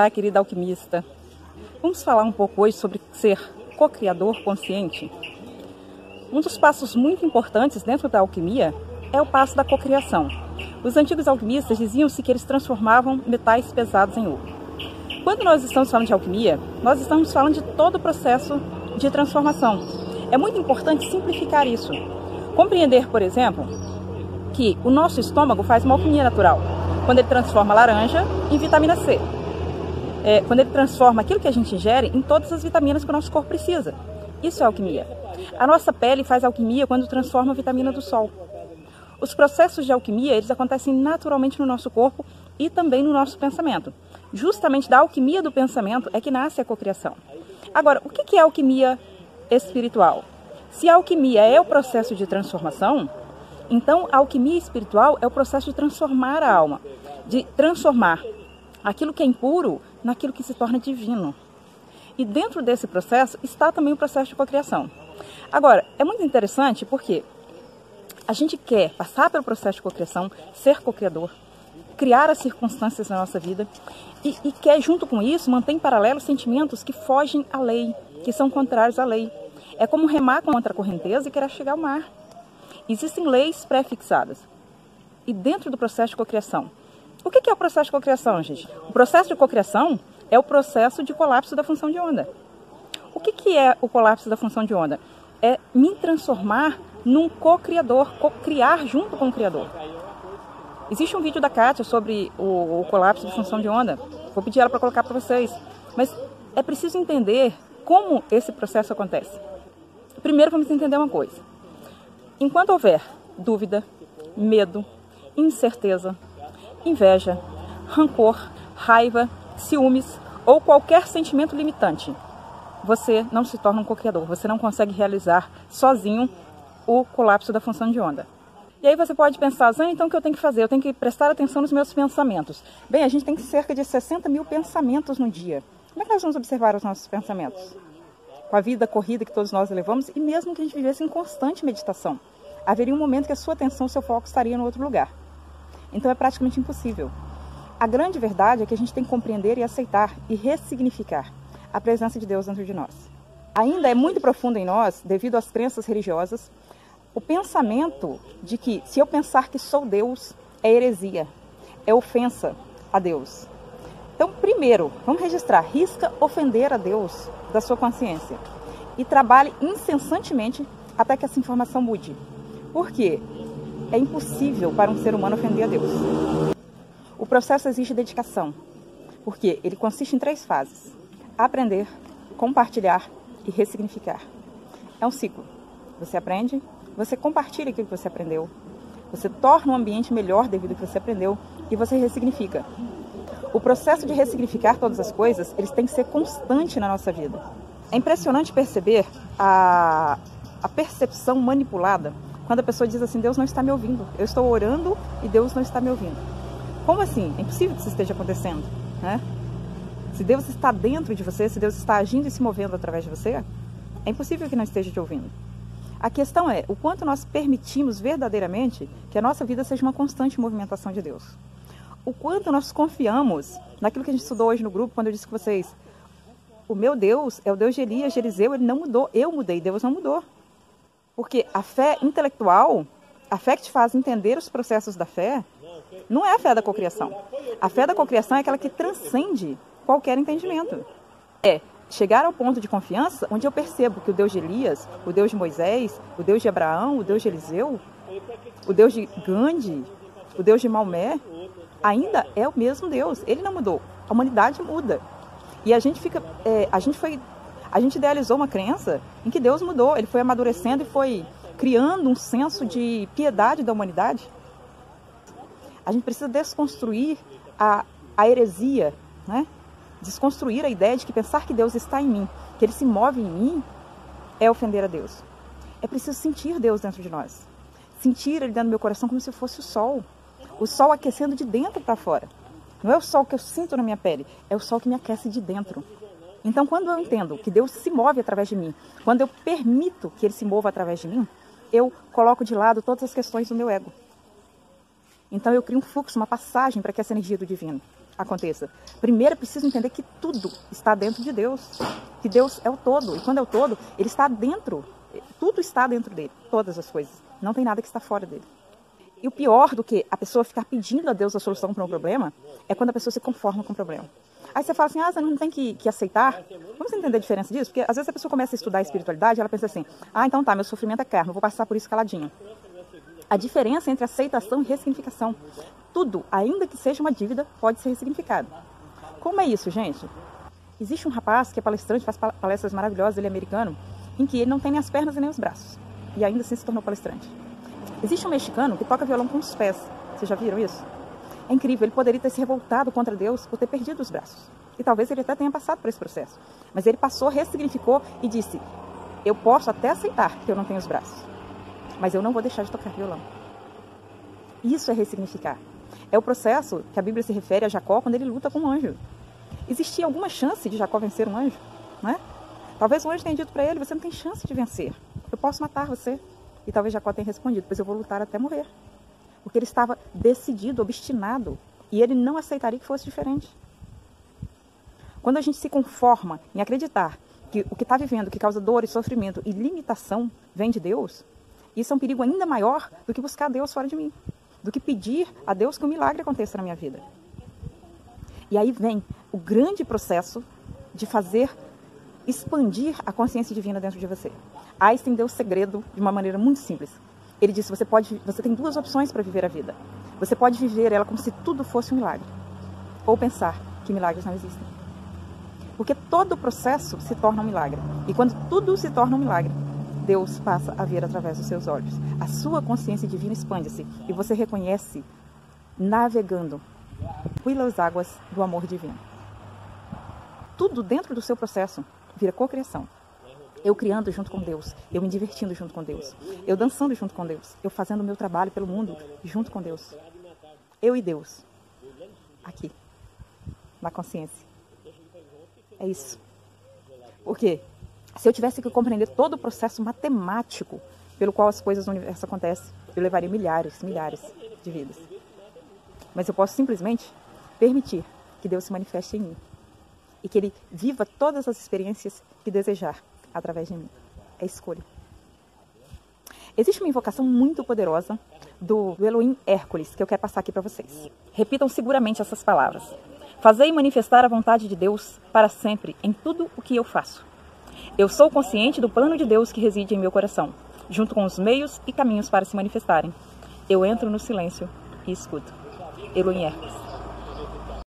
Olá, querida alquimista. Vamos falar um pouco hoje sobre ser co-criador consciente. Um dos passos muito importantes dentro da alquimia é o passo da cocriação. Os antigos alquimistas diziam-se que eles transformavam metais pesados em ouro. Quando nós estamos falando de alquimia, nós estamos falando de todo o processo de transformação. É muito importante simplificar isso. Compreender, por exemplo, que o nosso estômago faz uma alquimia natural. Quando ele transforma laranja em vitamina C. Quando ele transforma aquilo que a gente ingere em todas as vitaminas que o nosso corpo precisa. Isso é alquimia. A nossa pele faz alquimia quando transforma a vitamina do sol. Os processos de alquimia, eles acontecem naturalmente no nosso corpo e também no nosso pensamento. Justamente da alquimia do pensamento é que nasce a cocriação. Agora, o que é alquimia espiritual? Se a alquimia é o processo de transformação, então a alquimia espiritual é o processo de transformar a alma, de transformar aquilo que é impuro naquilo que se torna divino. E dentro desse processo está também o processo de cocriação. Agora, é muito interessante porque a gente quer passar pelo processo de cocriação, ser cocriador, criar as circunstâncias na nossa vida e quer, junto com isso, manter em paralelo sentimentos que fogem à lei, que são contrários à lei. É como remar contra a correnteza e querer chegar ao mar. Existem leis pré-fixadas. E dentro do processo de cocriação, o que é o processo de cocriação, gente? O processo de cocriação é o processo de colapso da função de onda. O que é o colapso da função de onda? É me transformar num co-criador, co-criar junto com o Criador. Existe um vídeo da Kátia sobre o colapso de função de onda. Vou pedir ela para colocar para vocês. Mas é preciso entender como esse processo acontece. Primeiro vamos entender uma coisa. Enquanto houver dúvida, medo, incerteza, inveja, rancor, raiva, ciúmes ou qualquer sentimento limitante, você não se torna um co-criador, você não consegue realizar sozinho o colapso da função de onda. E aí você pode pensar, Zane, então o que eu tenho que fazer? Eu tenho que prestar atenção nos meus pensamentos. Bem, a gente tem cerca de 60 mil pensamentos no dia. Como é que nós vamos observar os nossos pensamentos? Com a vida corrida que todos nós levamos, e mesmo que a gente vivesse em constante meditação, haveria um momento que a sua atenção, o seu foco estaria no outro lugar. Então é praticamente impossível. A grande verdade é que a gente tem que compreender e aceitar e ressignificar a presença de Deus dentro de nós. Ainda é muito profundo em nós, devido às crenças religiosas, o pensamento de que se eu pensar que sou Deus, é heresia, é ofensa a Deus. Então, primeiro, vamos registrar, risca ofender a Deus da sua consciência e trabalhe incessantemente até que essa informação mude. Por quê? É impossível para um ser humano ofender a Deus. O processo exige dedicação, porque ele consiste em 3 fases: aprender, compartilhar e ressignificar. É um ciclo. Você aprende, você compartilha aquilo que você aprendeu, você torna o ambiente melhor devido ao que você aprendeu e você ressignifica. O processo de ressignificar todas as coisas, eles têm que ser constante na nossa vida. É impressionante perceber a percepção manipulada quando a pessoa diz assim, Deus não está me ouvindo, eu estou orando e Deus não está me ouvindo. Como assim? É impossível que isso esteja acontecendo, né? Se Deus está dentro de você, se Deus está agindo e se movendo através de você, é impossível que não esteja te ouvindo. A questão é o quanto nós permitimos verdadeiramente que a nossa vida seja uma constante movimentação de Deus. O quanto nós confiamos naquilo que a gente estudou hoje no grupo, quando eu disse com vocês, o meu Deus é o Deus de Elias, de Eliseu, ele não mudou, eu mudei, Deus não mudou. Porque a fé intelectual, a fé que te faz entender os processos da fé, não é a fé da cocriação. A fé da cocriação é aquela que transcende qualquer entendimento. É chegar ao ponto de confiança onde eu percebo que o Deus de Elias, o Deus de Moisés, o Deus de Abraão, o Deus de Eliseu, o Deus de Gandhi, o Deus de Maomé, ainda é o mesmo Deus. Ele não mudou. A humanidade muda. E a gente idealizou uma crença em que Deus mudou. Ele foi amadurecendo e foi criando um senso de piedade da humanidade. A gente precisa desconstruir a heresia, né? Desconstruir a ideia de que pensar que Deus está em mim, que Ele se move em mim, é ofender a Deus. É preciso sentir Deus dentro de nós. Sentir Ele dentro do meu coração como se fosse o sol. O sol aquecendo de dentro para fora. Não é o sol que eu sinto na minha pele, é o sol que me aquece de dentro. Então, quando eu entendo que Deus se move através de mim, quando eu permito que Ele se mova através de mim, eu coloco de lado todas as questões do meu ego. Então, eu crio um fluxo, uma passagem para que essa energia do divino. aconteça. Primeiro, é preciso entender que tudo está dentro de Deus, que Deus é o todo, e quando é o todo, Ele está dentro, tudo está dentro dele, todas as coisas, não tem nada que está fora dele. E o pior do que a pessoa ficar pedindo a Deus a solução para um problema, é quando a pessoa se conforma com o problema. Aí você fala assim, você não tem que aceitar. Vamos entender a diferença disso? Porque às vezes a pessoa começa a estudar a espiritualidade, ela pensa assim, então tá, meu sofrimento é karma, eu vou passar por isso caladinho. A diferença entre aceitação e ressignificação. Tudo, ainda que seja uma dívida, pode ser ressignificado. Como é isso, gente? Existe um rapaz que é palestrante, faz palestras maravilhosas, ele é americano, em que ele não tem nem as pernas e nem os braços. E ainda assim se tornou palestrante. Existe um mexicano que toca violão com os pés. Vocês já viram isso? É incrível, ele poderia ter se revoltado contra Deus por ter perdido os braços. E talvez ele até tenha passado por esse processo. Mas ele passou, ressignificou e disse, eu posso até aceitar que eu não tenho os braços, mas eu não vou deixar de tocar violão. Isso é ressignificar. É o processo que a Bíblia se refere a Jacó quando ele luta com um anjo. Existia alguma chance de Jacó vencer um anjo? Né? Talvez o anjo tenha dito para ele, você não tem chance de vencer. Eu posso matar você. E talvez Jacó tenha respondido, pois eu vou lutar até morrer. Porque ele estava decidido, obstinado. E ele não aceitaria que fosse diferente. Quando a gente se conforma em acreditar que o que está vivendo, que causa dor e sofrimento e limitação, vem de Deus, isso é um perigo ainda maior do que buscar Deus fora de mim. Do que pedir a Deus que um milagre aconteça na minha vida. E aí vem o grande processo de fazer expandir a consciência divina dentro de você. Einstein deu o segredo de uma maneira muito simples. Ele disse, você tem duas opções para viver a vida. Você pode viver ela como se tudo fosse um milagre. Ou pensar que milagres não existem. Porque todo o processo se torna um milagre. E quando tudo se torna um milagre, Deus passa a ver através dos seus olhos. A sua consciência divina expande-se e você reconhece navegando pelas águas do amor divino. Tudo dentro do seu processo vira cocriação. Eu criando junto com Deus, eu me divertindo junto com Deus, eu dançando junto com Deus, eu fazendo o meu trabalho pelo mundo junto com Deus. Eu e Deus, aqui, na consciência. É isso. Por quê? Se eu tivesse que compreender todo o processo matemático pelo qual as coisas no universo acontecem, eu levaria milhares de vidas. Mas eu posso simplesmente permitir que Deus se manifeste em mim. E que Ele viva todas as experiências que desejar através de mim. É escolha. Existe uma invocação muito poderosa do Elohim Hércules, que eu quero passar aqui para vocês. Repitam seguramente essas palavras. Fazei manifestar a vontade de Deus para sempre em tudo o que eu faço. Eu sou consciente do plano de Deus que reside em meu coração, junto com os meios e caminhos para se manifestarem. Eu entro no silêncio e escuto. Elohim Hércules.